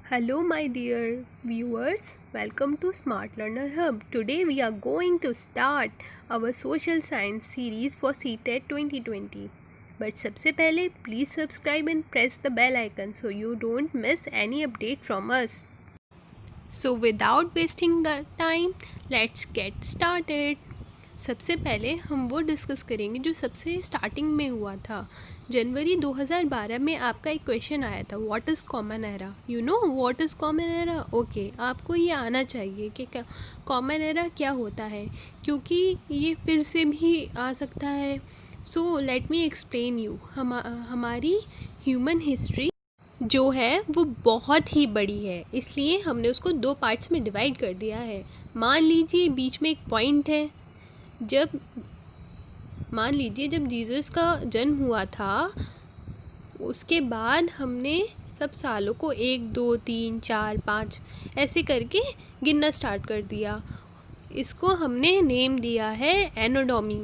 Hello, my dear viewers. Welcome to Smart Learner Hub. Today, we are going to start our social science series for CTET 2020. But सबसे पहले, please subscribe and press the bell icon so you don't miss any update from us. So, without wasting the time, let's get started. सबसे पहले हम वो discuss करेंगे जो सबसे starting में हुआ था। जनवरी 2012 में आपका एक क्वेश्चन आया था, what is common era. You know what is common era. Okay, आपको ये आना चाहिए कि कॉमन एरा क्या होता है, क्योंकि ये फिर से भी आ सकता है। So let me explain you. हमारी ह्यूमन हिस्ट्री जो है वो बहुत ही बड़ी है, इसलिए हमने उसको दो पार्ट्स में डिवाइड कर दिया है। मान लीजिए बीच में एक पॉइंट है, मान लीजिए जब जीसस का जन्म हुआ था, उसके बाद हमने सब सालों को 1 2 3 4 5 ऐसे करके गिनना स्टार्ट कर दिया। इसको हमने नेम दिया है एनोडॉमी,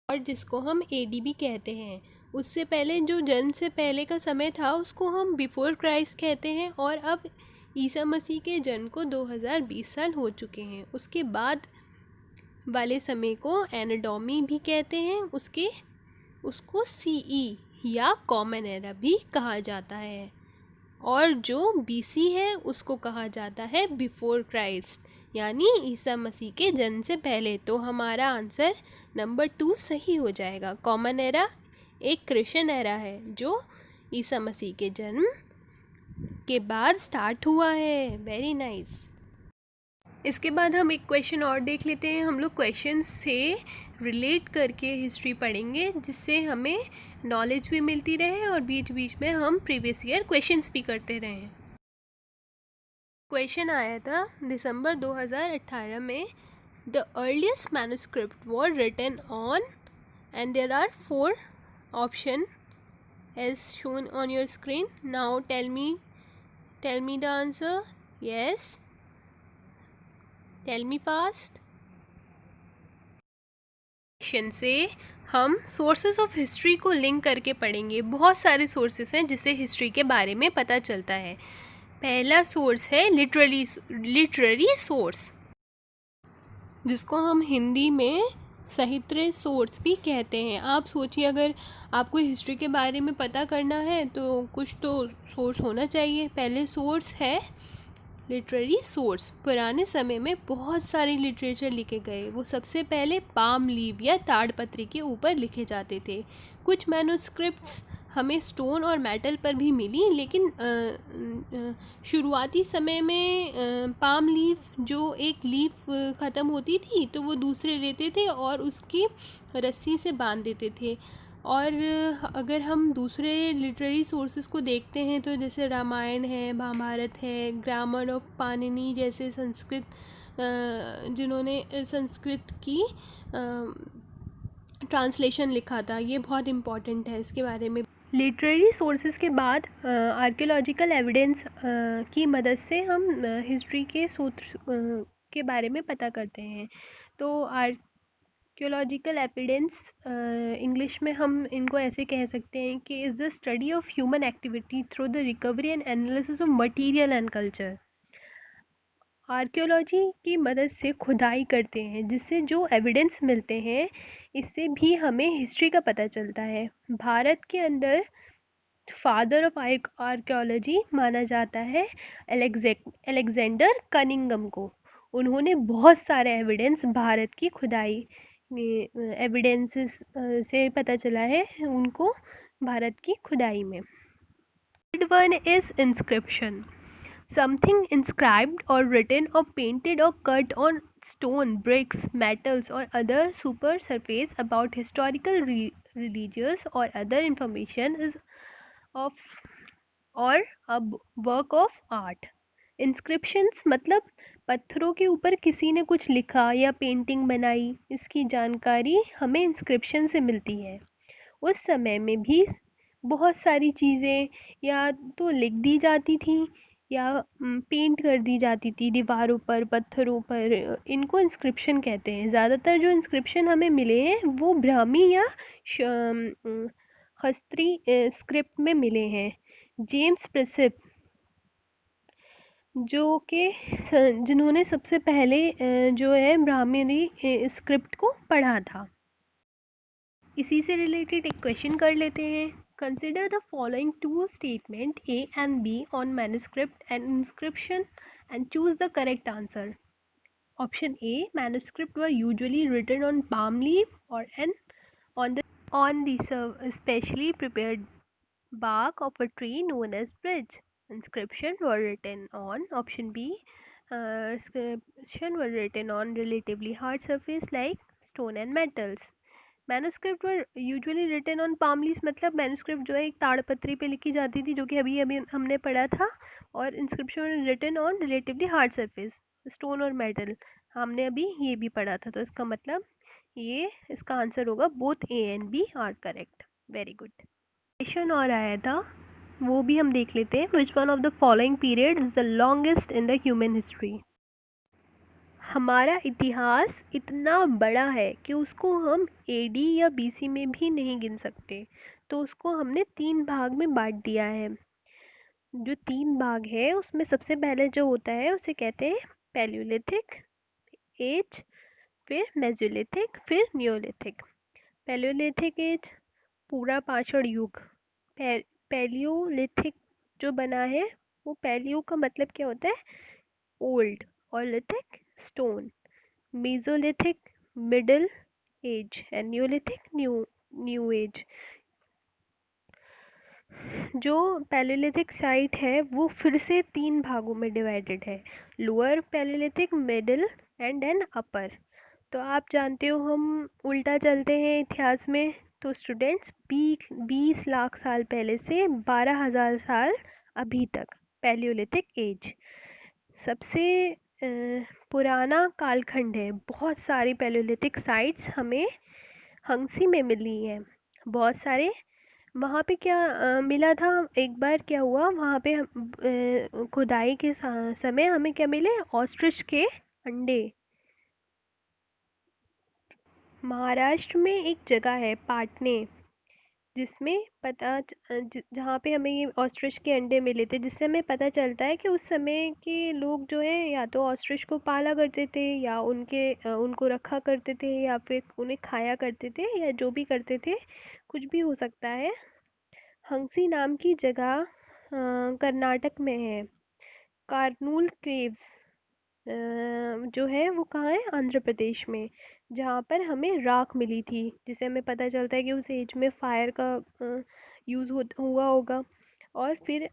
और जिसको हम एडी भी कहते हैं। उससे पहले जो जन्म से पहले का समय था उसको हम बिफोर क्राइस्ट कहते हैं, और अब ईसा मसीह के जन्म को 2020 साल हो चुके हैं। उसके बाद वाले समय को एनाडॉमी भी कहते हैं। उसको सीई या कॉमन एरा भी कहा जाता है, और जो बीसी है उसको कहा जाता है बिफोर क्राइस्ट, यानी ईसा मसीह के जन्म से पहले। तो हमारा आंसर नंबर 2 सही हो जाएगा। कॉमन एरा एक क्रिश्चियन एरा है जो ईसा मसीह के जन्म के बाद स्टार्ट हुआ है। Very nice. इसके बाद हम एक क्वेश्चन और देख लेते हैं। हम लोग क्वेश्चन से रिलेट करके हिस्ट्री पढ़ेंगे, जिससे हमें नॉलेज भी मिलती रहे और बीच बीच में हम प्रीवियस ईयर क्वेश्चंस भी करते रहें। क्वेश्चन आया था दिसंबर 2018 में, the earliest manuscript were written on, and there are 4 option as shown on your screen. Now tell me the answer. Yes, tell me fast. Question से हम सोर्सेस ऑफ हिस्ट्री को लिंक करके पढ़ेंगे। बहुत सारे सोर्सेस हैं जिससे हिस्ट्री के बारे में पता चलता है। पहला सोर्स है लिटरेरी सोर्स, जिसको हम हिंदी में साहित्य सोर्स भी कहते हैं। आप सोचिए, अगर आपको हिस्ट्री के बारे में पता करना है तो कुछ तो सोर्स होना चाहिए। पहले सोर्स है लिटरेरी सोर्स। पुराने समय में बहुत सारे लिटरेचर लिखे गए। वो सबसे पहले पाम लीव या ताड़पत्री के ऊपर लिखे जाते थे। कुछ मैन्युस्क्रिप्ट्स हमें स्टोन और मेटल पर भी मिली, लेकिन शुरुआती समय में पाम लीफ, जो एक लीफ ख़त्म होती थी तो वो दूसरे लेते थे और उसकी रस्सी से बांध देते थे। और अगर हम दूसरे लिटरेरी सोर्सेज को देखते हैं तो जैसे रामायण है, महाभारत है, ग्रामर ऑफ पाणिनि जैसे संस्कृत, जिन्होंने संस्कृत की ट्रांसलेशन लिखा था, ये बहुत इम्पॉर्टेंट है इसके बारे में। लिटरेरी सोर्सेज के बाद आर्कियोलॉजिकल एविडेंस की मदद से हम हिस्ट्री के सूत्र के बारे में पता करते हैं। तो आर्कियोलॉजिकल एविडेंस, इंग्लिश में हम इनको ऐसे कह सकते हैं कि is the study of human activity through the recovery and analysis of material and culture. Archaeology की मदद से खुदाई करते हैं, जिससे जो एविडेंस मिलते हैं इससे भी हमें हिस्ट्री का पता चलता है। भारत के अंदर फादर ऑफ आर्कियोलॉजी माना जाता है अलेक्जेंडर कनिंगम को। उन्होंने बहुत सारे एविडेंस भारत की खुदाई एविडेंसेस से पता चला है उनको भारत की खुदाई में। Third one is inscription, something inscribed or written or painted or cut on stone, bricks, metals or other supersurface about historical, religious or other information is of or a work of art. Inscriptions मतलब पत्थरों के ऊपर किसी ने कुछ लिखा या painting बनाई, इसकी जानकारी हमें इंस्क्रिप्शन से मिलती है। उस समय में भी बहुत सारी चीज़ें या तो लिख दी जाती थी या पेंट कर दी जाती थी दीवारों पर, पत्थरों पर। इनको इंस्क्रिप्शन कहते हैं। ज़्यादातर जो इंस्क्रिप्शन हमें मिले हैं वो ब्राह्मी या खस्त्री स्क्रिप्ट में मिले हैं। जेम्स प्रिस्प जो कि जिन्होंने सबसे पहले जो है ब्राह्मणी स्क्रिप्ट को पढ़ा था। इसी से रिलेटेड एक क्वेश्चन कर लेते हैं। Consider the following two statement A and B on manuscript and inscription and choose the correct answer. Option A, manuscript were usually written on palm leaf or on the specially prepared bark of a tree known as bridge. Inscription were written on Option B. Inscription were written on relatively hard surface like stone and metals. Manuscript were usually written on palm leaves, मतलब manuscript जो है एक ताड़पत्री पे लिखी जाती थी, जो कि अभी अभी हमने पढ़ा था। और inscription written on relatively hard surface, stone और मेटल, हमने अभी ये भी पढ़ा था। तो इसका मतलब ये इसका आंसर होगा both A and B are correct. Very good. Question और आया था, वो भी हम देख लेते हैं। Which one of the following period is the longest in the human history. हमारा इतिहास इतना बड़ा है कि उसको हम एडी या बीसी में भी नहीं गिन सकते, तो उसको हमने 3 भाग में बांट दिया है। जो 3 भाग है उसमें सबसे पहले जो होता है उसे कहते हैं पैलियोलिथिक एज, फिर मेसोलिथिक, फिर नियोलिथिक। पैलियोलिथिक एज पूरा पाषाण युग। पैलियोलिथिक जो बना है वो पैलियो का मतलब क्या होता है, ओल्ड, और lithic stone. Mesolithic middle age and neolithic new age. जो पैलियोलिथिक साइट है वो फिर से 3 भागों में डिवाइडेड है, lower paleolithic, middle and then upper. तो आप जानते हो हम उल्टा चलते हैं इतिहास में। तो स्टूडेंट्स 20 लाख साल पहले से 12,000 साल अभी तक पैलियोलिथिक एज सबसे पुराना कालखंड है। बहुत सारी पैलियोलिथिक साइट्स हमें हंगसी में मिली हैं, बहुत सारे। वहाँ पे क्या मिला था, एक बार क्या हुआ वहाँ पे खुदाई के समय हमें क्या मिले, ऑस्ट्रिच के अंडे। महाराष्ट्र में एक जगह है पाटने, जिसमें जहाँ पे हमें ये ऑस्ट्रिच के अंडे मिले थे, जिससे हमें पता चलता है कि उस समय के लोग जो है या तो ऑस्ट्रिच को पाला करते थे, या उनको रखा करते थे, या फिर उन्हें खाया करते थे, या जो भी करते थे, कुछ भी हो सकता है। हंसी नाम की जगह कर्नाटक में है। कार्नूल केव्स जो है वो कहाँ है, आंध्र प्रदेश में, जहाँ पर हमें राख मिली थी, जिससे हमें पता चलता है कि उस एज में फायर का यूज़ हुआ होगा। और फिर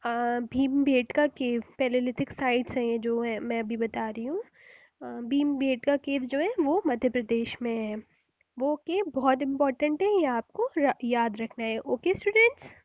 भीमबेटका केव, पैलेलिथिक साइट्स हैं ये जो है मैं अभी बता रही हूँ। भीमबेटका केव जो है वो मध्य प्रदेश में है। वो केव बहुत इम्पोर्टेंट है, ये आपको याद रखना है। Okay students.